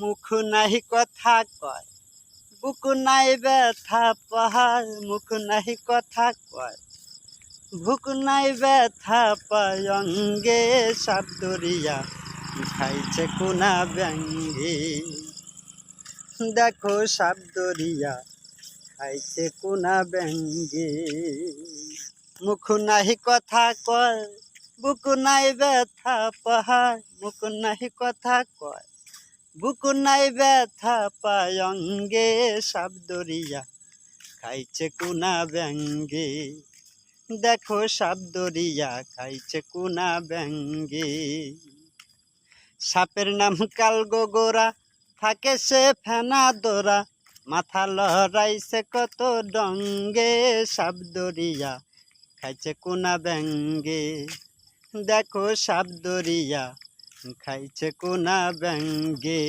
মুখ নাই কথা কয়, বুক নাই ব্যথা পাহাড়। মুখ নাই কথা কয়, বুক নাই ব্যথা পায় অঙ্গে। সাপ দরিয়া খাইছে কোনা ব্যাঙ্গে। দেখো সাপ দরিয়া খাইছে কোনা ব্যাঙ্গে। মুখ নাই কথা কয়, বুক নাই ব্যথা পাহাড়। মুখ নাই কথা কয়, বুক নাই ব্যথা পায় অঙ্গে। সাপ দরিয়া খাইছে কোনা ব্যাঙ্গে। দেখো সাপ দরিয়া খাইছে কোনা ব্যাঙ্গে। সাপের নাম কালগোগোরা, থাকে সে ফেনা দোরা। মাথা লড়াইছে কত ডঙ্গে। সাপ দরিয়া খাইছে কোনা ব্যাঙ্গে। দেখো সাপ দরিয়া খাইছে কোনা ব্যাঙ্গে।